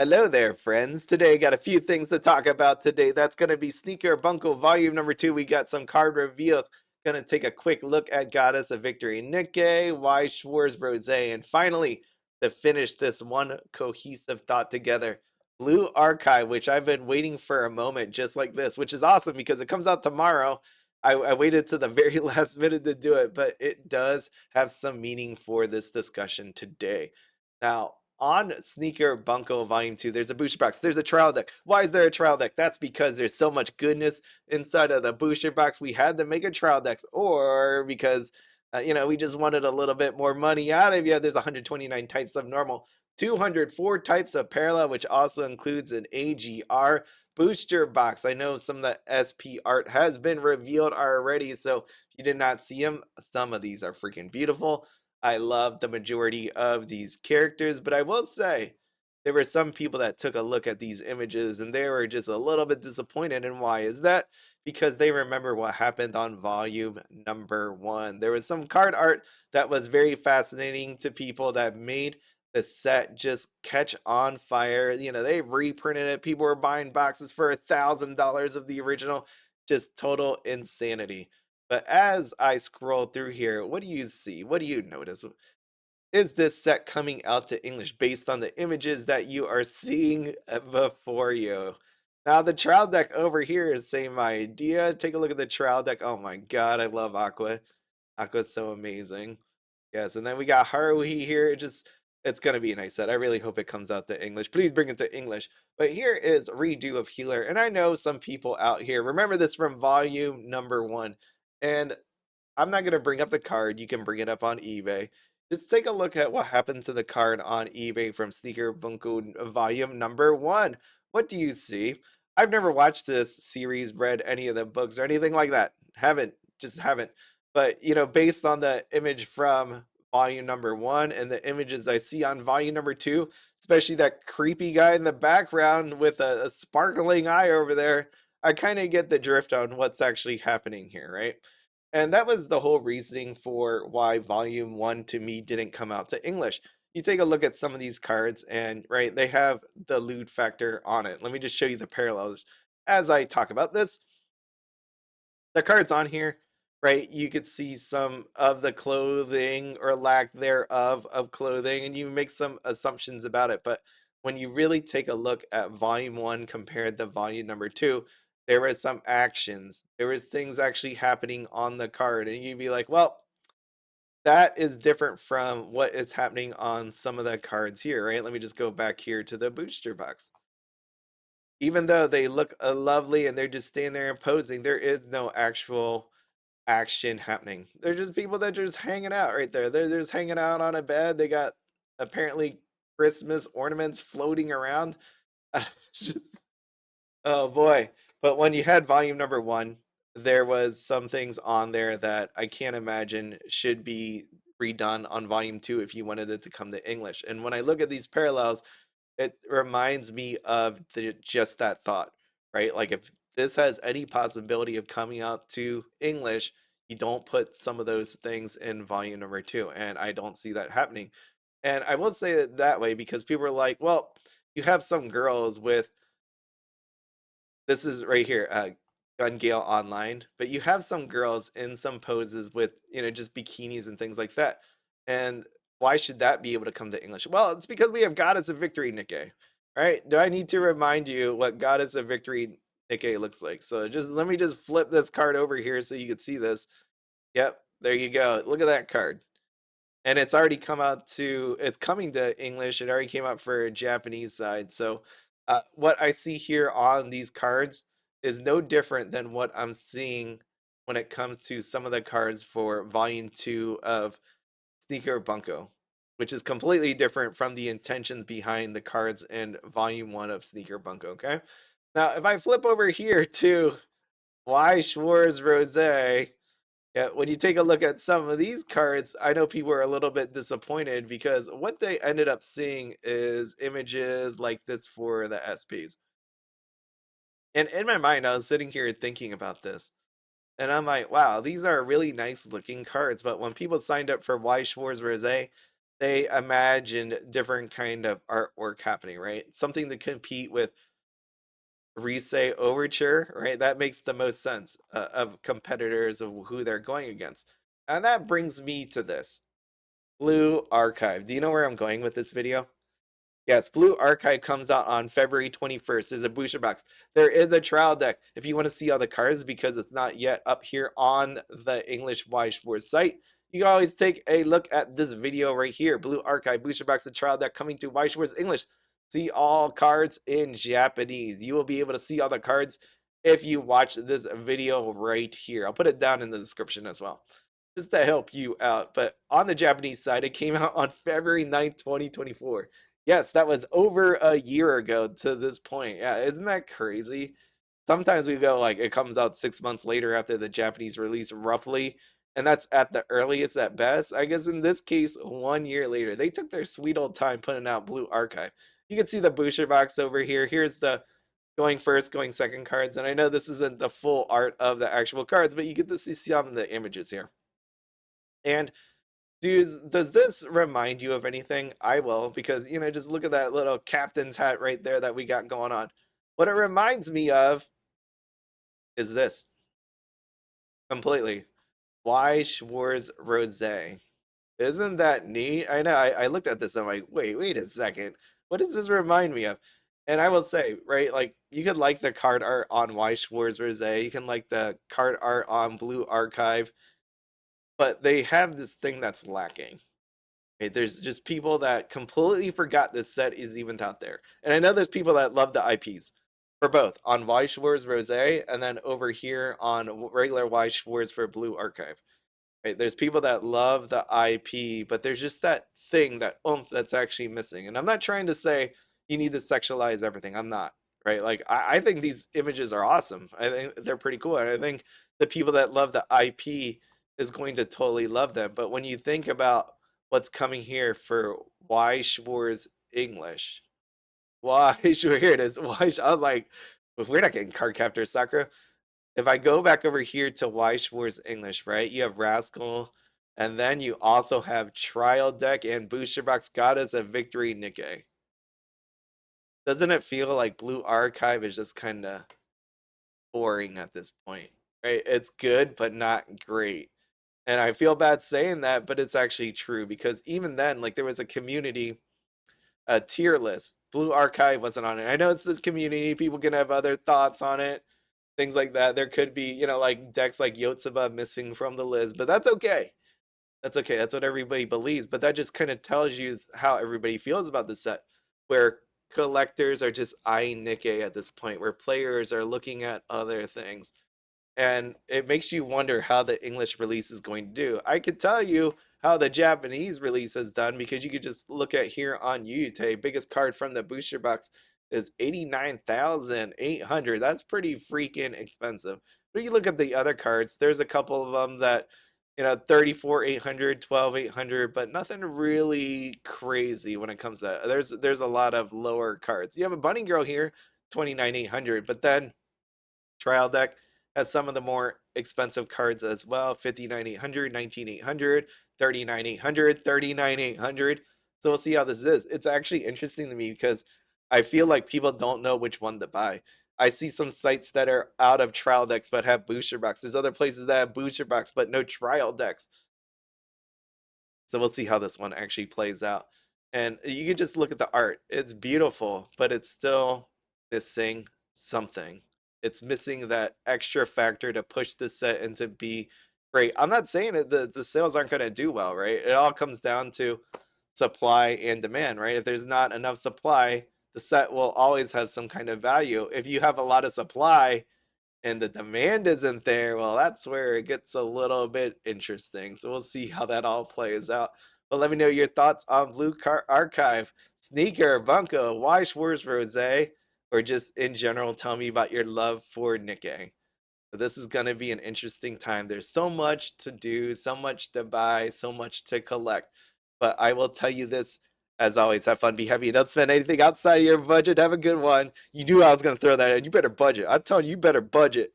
Hello there, friends. Today, got a few things to talk about today. That's going to be Sneaker Bunko Volume Number 2. We got some card reveals. Going to take a quick look at Goddess of Victory Nikkei, Weiss Schwarz Rose, and finally, to finish this one cohesive thought together, Blue Archive, which I've been waiting for a moment just like this, which is awesome because it comes out tomorrow. I waited to the very last minute to do it, but it does have some meaning for this discussion today. Now, on Sneaker Bunko Volume 2, there's a booster box. There's a trial deck. Why is there a trial deck? That's because there's so much goodness inside of the booster box. We had to make a trial deck, or because, we just wanted a little bit more money out of you. There's 129 types of normal, 204 types of parallel, which also includes an AGR booster box. I know some of the SP art has been revealed already, so if you did not see them, some of these are freaking beautiful. I love the majority of these characters, but I will say there were some people that took a look at these images and they were just a little bit disappointed. And why is that? Because they remember what happened on volume number 1. There was some card art that was very fascinating to people that made the set just catch on fire. They reprinted it. People were buying boxes for $1,000 of the original. Just total insanity. But as I scroll through here, what do you see? What do you notice? Is this set coming out to English based on the images that you are seeing before you? Now, the trial deck over here is same idea. Take a look at the trial deck. Oh my god, I love Aqua. Aqua's so amazing. Yes, and then we got Haruhi here. It's gonna be a nice set. I really hope it comes out to English. Please bring it to English. But here is redo of Healer, and I know some people out here remember this from volume number 1. And I'm not gonna bring up the card. You can bring it up on eBay. Just take a look at what happened to the card on eBay from Sneaker Bunko Volume Number 1. What do you see? I've never watched this series, read any of the books or anything like that. Haven't, just haven't. But based on the image from Volume Number 1 and the images I see on Volume Number 2, especially that creepy guy in the background with a sparkling eye over there, I kind of get the drift on what's actually happening here, right? And that was the whole reasoning for why volume 1 to me didn't come out to English. You take a look at some of these cards and right, they have the lewd factor on it. Let me just show you the parallels as I talk about this. The cards on here, right? You could see some of the clothing or lack thereof of clothing, and you make some assumptions about it. But when you really take a look at volume 1 compared to volume number 2, there was some actions. There was things actually happening on the card, and you'd be like, well, that is different from what is happening on some of the cards here, right? Let me just go back here to the booster box. Even though they look lovely and they're just standing there and posing, there is no actual action happening. They're just people that are just hanging out right there. They're just hanging out on a bed. They got apparently Christmas ornaments floating around. It's just- oh boy. But when you had volume number 1, there was some things on there that I can't imagine should be redone on volume 2 if you wanted it to come to English. And when I look at these parallels, it reminds me of just that thought, right? Like if this has any possibility of coming out to English, you don't put some of those things in volume number 2, and I don't see that happening. And I will say it that way because people are like, well, you have some girls with this is right here, Gun Gale Online, but you have some girls in some poses with, just bikinis and things like that. And why should that be able to come to English? Well, it's because we have Goddess of Victory Nikkei, right? Do I need to remind you what Goddess of Victory Nikkei looks like? So just let me just flip this card over here so you can see this. Yep, there you go. Look at that card. And it's already come out to, it's coming to English. It already came out for Japanese side. So what I see here on these cards is no different than what I'm seeing when it comes to some of the cards for volume 2 of Sneaker Bunko, which is completely different from the intentions behind the cards in volume 1 of Sneaker Bunko. Okay. Now, if I flip over here to Weiss Schwarz Rose, yeah, when you take a look at some of these cards, I know people are a little bit disappointed because what they ended up seeing is images like this for the SPs. And in my mind, I was sitting here thinking about this. And I'm like, wow, these are really nice looking cards. But when people signed up for Weiss Schwarz Rose, they imagined different kind of artwork happening, right? Something to compete with Lycee Overture, right? That makes the most sense of competitors of who they're going against. And that brings me to this Blue Archive. Do you know where I'm going with this video? Yes, Blue Archive comes out on February 21st. There's a booster box. There is a trial deck if you want to see all the cards because it's not yet up here on the English Weiss Schwarz site. You can always take a look at this video right here. Blue Archive booster box and trial deck coming to Weiss Schwarz English. See all cards in Japanese. You will be able to see all the cards if you watch this video right here. I'll put it down in the description as well just to help you out. But on the Japanese side, it came out on February 9th, 2024. Yes, that was over a year ago to this point. Yeah, isn't that crazy? Sometimes we go like it comes out 6 months later after the Japanese release, roughly, and that's at the earliest at best. I guess in this case, 1 year later. They took their sweet old time putting out Blue Archive. You can see the booster box over here. Here's the going first, going second cards, and I know this isn't the full art of the actual cards, but you get to see some of the images here. And does this remind you of anything? I will, because just look at that little captain's hat right there that we got going on. What it reminds me of is this completely. Weiss Schwarz Rose. Isn't that neat? I know. I looked at this and I'm like, wait a second. What does this remind me of? And I will say, right, like you could like the card art on Weiss Schwarz Rose. You can like the card art on Blue Archive, but they have this thing that's lacking. Okay, there's just people that completely forgot this set is even out there. And I know there's people that love the IPs for both on Weiss Schwarz Rose and then over here on regular Weiss Schwarz for Blue Archive. Right? There's people that love the IP, but there's just that thing, that oomph that's actually missing. And I'm not trying to say you need to sexualize everything. I'm not. Right? Like I think these images are awesome. I think they're pretty cool. And I think the people that love the IP is going to totally love them. But when you think about what's coming here for Weiss Schwarz English, why sure here it is. Why I was like, if we're not getting card captor Sakura, if I go back over here to Weiss Schwarz English, right? You have Rascal, and then you also have Trial Deck and Booster Box Goddess of Victory Nikkei. Doesn't it feel like Blue Archive is just kind of boring at this point? Right? It's good, but not great. And I feel bad saying that, but it's actually true because even then, like there was a community, a tier list. Blue Archive wasn't on it. I know it's this community. People can have other thoughts on it, things like that. There could be, like decks like Yotsuba missing from the list, but that's okay. That's okay. That's what everybody believes. But that just kind of tells you how everybody feels about the set, where collectors are just eyeing Nikkei at this point, where players are looking at other things. And it makes you wonder how the English release is going to do. I could tell you how the Japanese release has done because you could just look at here on Yute. Biggest card from the booster box is 89,800. That's pretty freaking expensive. But you look at the other cards, there's a couple of them that 34,800, 12,800, but nothing really crazy when it comes to that. There's a lot of lower cards. You have a Bunny Girl here, 29,800, but then Trial Deck has some of the more expensive cards as well. 59,800, 19,800, 39,800, 39,800. So we'll see how this is. It's actually interesting to me because I feel like people don't know which one to buy. I see some sites that are out of trial decks but have booster box. There's other places that have booster box but no trial decks. So we'll see how this one actually plays out. And you can just look at the art. It's beautiful, but it's still missing something. It's missing that extra factor to push this set into be great. I'm not saying that the sales aren't going to do well, right? It all comes down to supply and demand, right? If there's not enough supply, the set will always have some kind of value. If you have a lot of supply, and the demand isn't there, well, that's where it gets a little bit interesting. So we'll see how that all plays out. But let me know your thoughts on Blue Archive, Sneaker, Bunko, Weiss Schwarz Rose, or just in general, tell me about your love for Nikkei. But this is going to be an interesting time. There's so much to do, so much to buy, so much to collect. But I will tell you this, as always, have fun, be happy. Don't spend anything outside of your budget. Have a good one. You knew I was going to throw that in. You better budget. I'm telling you, you better budget.